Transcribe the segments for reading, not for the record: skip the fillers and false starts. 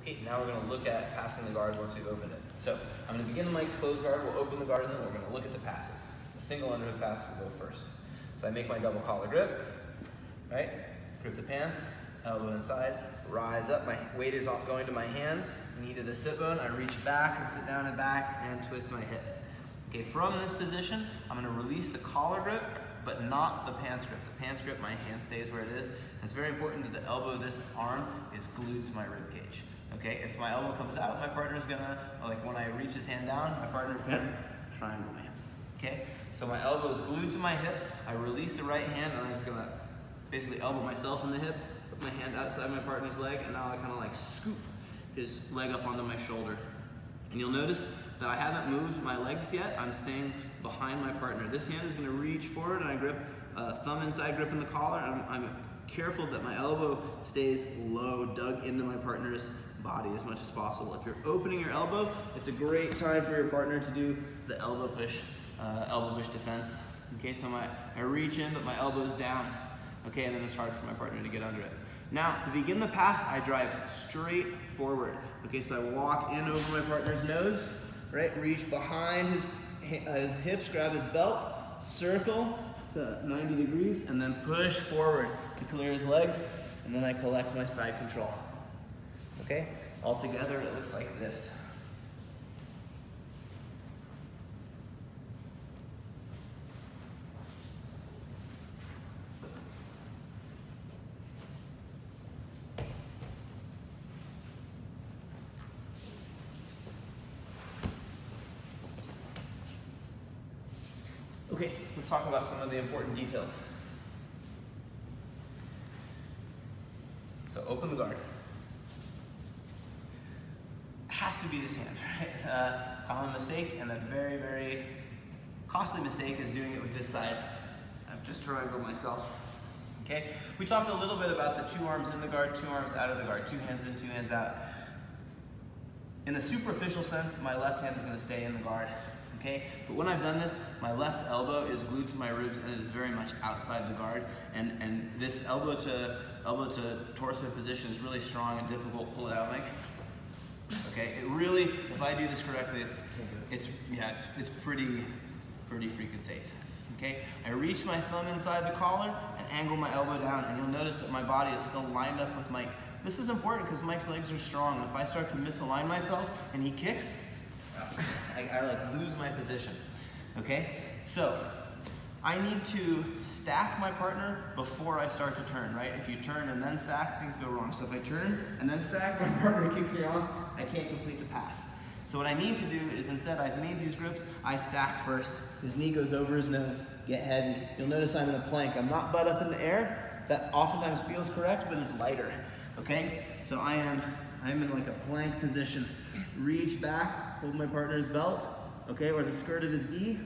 Okay, now we're gonna look at passing the guard once we've opened it. So I'm gonna begin Mike's closed guard, we'll open the guard, and then we're gonna look at the passes. The single underhook pass will go first. So I make my double collar grip, right? Grip the pants, elbow inside, rise up, my weight is going to my hands, knee to the sit bone, I reach back and sit down and back and twist my hips. Okay, from this position, I'm gonna release the collar grip, but not the pants grip. The pants grip, my hand stays where it is. And it's very important that the elbow of this arm is glued to my rib cage. Okay, if my elbow comes out, my partner's gonna, like when I reach his hand down, my partner can triangle me. Okay, so my elbow is glued to my hip. I release the right hand, and I'm just gonna basically elbow myself in the hip, put my hand outside my partner's leg, and now I kind of like scoop his leg up onto my shoulder. And you'll notice that I haven't moved my legs yet. I'm staying behind my partner. This hand is gonna reach forward, and I grip, thumb inside grip in the collar. I'm careful that my elbow stays low, dug into my partner's body as much as possible. If you're opening your elbow, it's a great time for your partner to do the elbow push defense. Okay, so I reach in, but my elbow's down. Okay, and then it's hard for my partner to get under it. Now, to begin the pass, I drive straight forward. Okay, so I walk in over my partner's nose, right? Reach behind his hips, grab his belt, circle to 90 degrees, and then push forward to clear his legs, and then I collect my side control. Okay, all together it looks like this. Okay, let's talk about some of the important details. So open the guard. Has to be this hand, right? Common mistake, and a very, very costly mistake is doing it with this side. I've just triangled myself. Okay? We talked a little bit about the 2 arms in the guard, 2 arms out of the guard, 2 hands in, 2 hands out. In a superficial sense, my left hand is going to stay in the guard. Okay? But when I've done this, my left elbow is glued to my ribs, and it is very much outside the guard. And this elbow to torso position is really strong and difficult. Pull it out, Mike. Okay, it really, if I do this correctly, it's pretty freaking safe. Okay, I reach my thumb inside the collar and angle my elbow down, and you'll notice that my body is still lined up with Mike. This is important because Mike's legs are strong, and if I start to misalign myself and he kicks, I like lose my position. Okay, so I need to stack my partner before I start to turn, right? If you turn and then stack, things go wrong. So if I turn and then stack, my partner kicks me off, I can't complete the pass. So what I need to do is, instead, I've made these grips, I stack first. His knee goes over his nose, get heavy. You'll notice I'm in a plank. I'm not butt up in the air. That oftentimes feels correct, but is lighter, okay? So I'm in like a plank position. Reach back, hold my partner's belt, okay, or the skirt of his gi,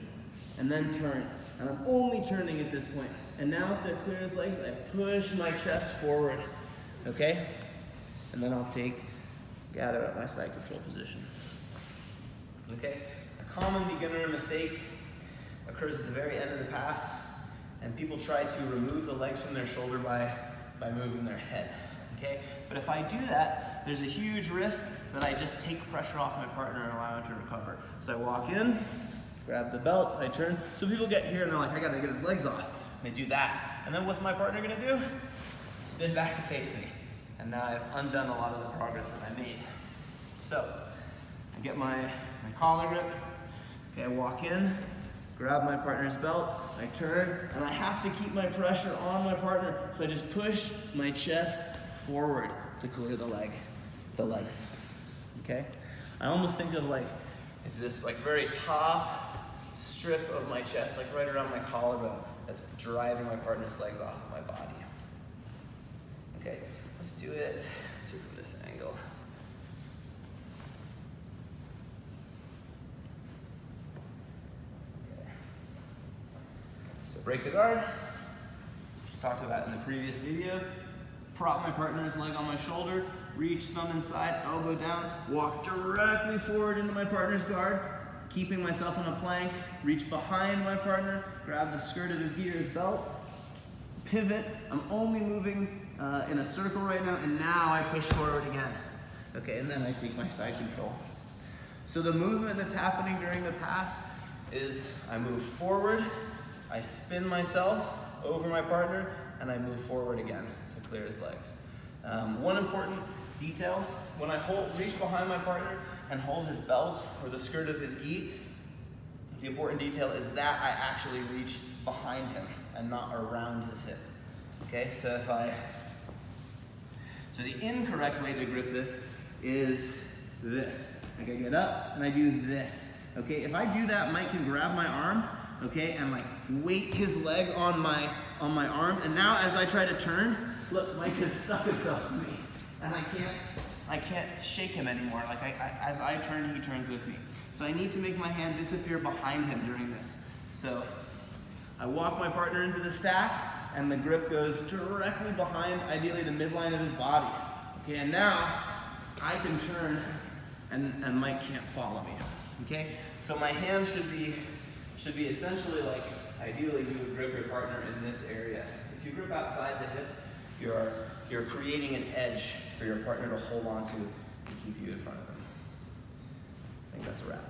and then turn. And I'm only turning at this point. And now to clear his legs, I push my chest forward, okay? And then I'll gather up my side control position. Okay? A common beginner mistake occurs at the very end of the pass, and people try to remove the legs from their shoulder by moving their head, okay? But if I do that, there's a huge risk that I just take pressure off my partner and allow him to recover. So I walk in, grab the belt, I turn. So people get here and they're like, I gotta get his legs off. And they do that. And then what's my partner gonna do? Spin back to face me. And now I've undone a lot of the progress that I made. So, I get my collar grip, okay, I walk in, grab my partner's belt, I turn, and I have to keep my pressure on my partner, so I just push my chest forward to clear the legs, okay? I almost think of like, it's this like very top strip of my chest, like right around my collarbone, that's driving my partner's legs off of my body. Okay, let's do it. Let's do it from this angle. Okay. So break the guard, which we talked about in the previous video. Prop my partner's leg on my shoulder, reach thumb inside, elbow down, walk directly forward into my partner's guard, keeping myself in a plank, reach behind my partner, grab the skirt of his gi or his belt, pivot. I'm only moving in a circle right now, and now I push forward again. Okay, and then I take my side control. So the movement that's happening during the pass is I move forward, I spin myself over my partner, and I move forward again to clear his legs. One important detail, when I reach behind my partner and hold his belt or the skirt of his gi, the important detail is that I actually reach behind him and not around his hip. Okay, so the incorrect way to grip this is this. Like I get up and I do this. Okay, if I do that, Mike can grab my arm, okay, and like weight his leg on my arm, and now as I try to turn, look, Mike has stuck himself to me, and I can't shake him anymore. Like as I turn, he turns with me. So I need to make my hand disappear behind him during this. So I walk my partner into the stack, and the grip goes directly behind, ideally the midline of his body. Okay, and now I can turn, and Mike can't follow me. Okay, so my hand should be essentially like, ideally you would grip your partner in this area. If you grip outside the hip, you're creating an edge for your partner to hold on to and keep you in front of them. I think that's a wrap.